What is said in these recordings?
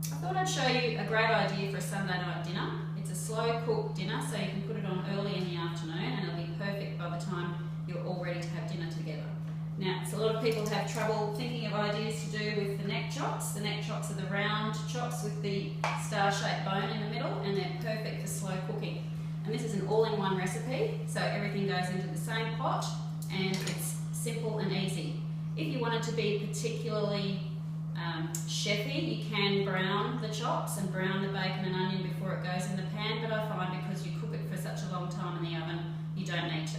I thought I'd show you a great idea for a Sunday night dinner. It's a slow cooked dinner, so you can put it on early in the afternoon and it'll be perfect by the time you're all ready to have dinner together. Now, so a lot of people have trouble thinking of ideas to do with the neck chops. The neck chops are the round chops with the star-shaped bone in the middle, and they're perfect for slow cooking. And this is an all-in-one recipe, so everything goes into the same pot and it's simple and easy. If you want it to be particularly chefy, you can brown the chops and brown the bacon and onion before it goes in the pan, but I find because you cook it for such a long time in the oven, you don't need to.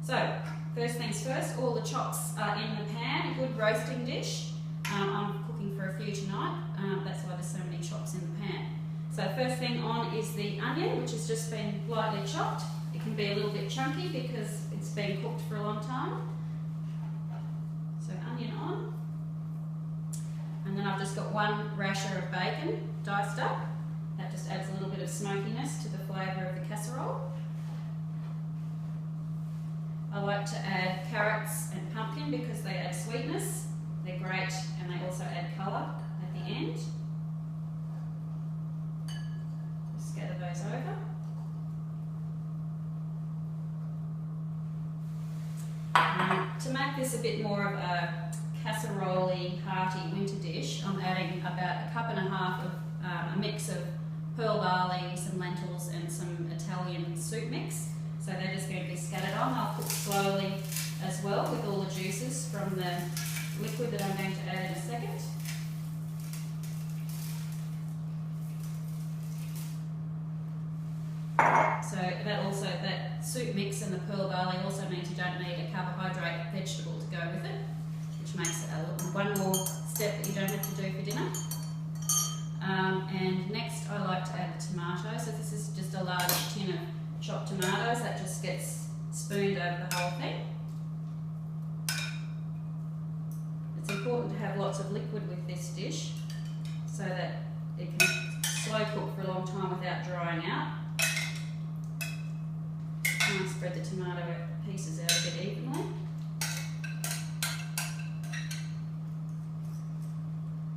So, first things first, all the chops are in the pan, a good roasting dish. I'm cooking for a few tonight, that's why there's so many chops in the pan. So first thing on is the onion, which has just been lightly chopped. It can be a little bit chunky because it's been cooked for a long time. So onion on. And then I've just got one rasher of bacon diced up. That just adds a little bit of smokiness to the flavour of the casserole. I like to add carrots and pumpkin because they add sweetness. They're great and they also add colour at the end. Just scatter those over. To make this a bit more of a casserole-y, hearty winter dish, I'm adding about 1.5 cups of a mix of pearl barley, some lentils and some Italian soup mix. So they're just going to be scattered on. I'll cook slowly as well with all the juices from the liquid that I'm going to add in a second. So that soup mix and the pearl barley also means you don't need a carbohydrate vegetable to go with it, which makes it one more step that you don't have to do for dinner. And next I like to add the tomato. So this is just a large tin of chopped tomatoes that just gets spooned over the whole thing. It's important to have lots of liquid with this dish so that it can slow cook for a long time without drying out. And spread the tomato pieces out a bit evenly.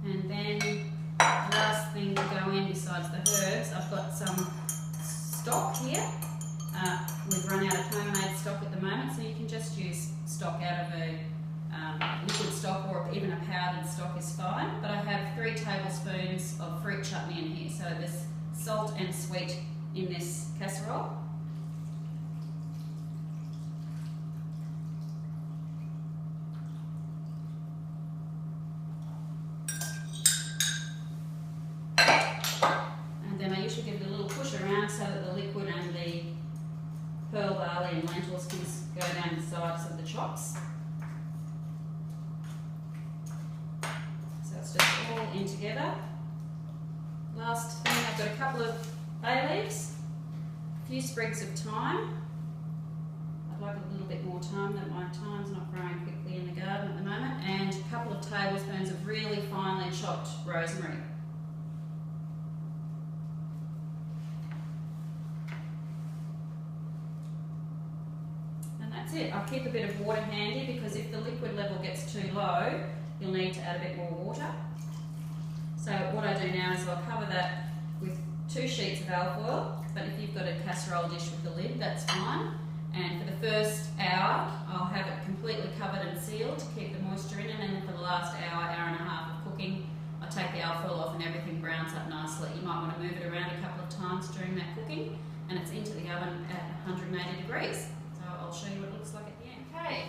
And then the last thing to go in besides the herbs, I've got some stock here. We've run out of homemade stock at the moment, so you can just use stock out of a liquid stock, or even a powdered stock is fine. But I have 3 tablespoons of fruit chutney in here, so there's salt and sweet in this casserole. And then I usually give it a little push around so that the liquid and the pearl barley and lentils can go down the sides of the chops. So it's just all in together. Last thing, I've got a couple of bay leaves, a few sprigs of thyme. I'd like a little bit more thyme, that my thyme's not growing quickly in the garden at the moment, and a couple of tablespoons of really finely chopped rosemary. That's it. I'll keep a bit of water handy because if the liquid level gets too low, you'll need to add a bit more water. So what I do now is I'll cover that with 2 sheets of alfoil, but if you've got a casserole dish with a lid, that's fine. And for the first hour, I'll have it completely covered and sealed to keep the moisture in, and then for the last hour, hour and a half of cooking, I take the alfoil off and everything browns up nicely. You might want to move it around a couple of times during that cooking, and it's into the oven at 180 degrees. I'll show you what it looks like at the end. Okay,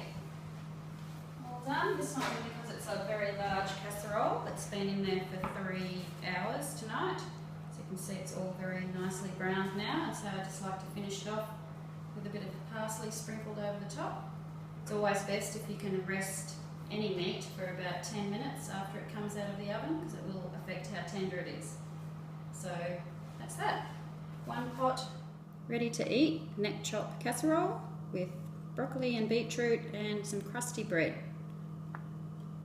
all done. This one, because it's a very large casserole, it's been in there for 3 hours tonight. So you can see it's all very nicely browned now, and so I just like to finish it off with a bit of parsley sprinkled over the top. It's always best if you can rest any meat for about 10 minutes after it comes out of the oven, because it will affect how tender it is. So that's that. One pot ready to eat neck chop casserole with broccoli and beetroot and some crusty bread.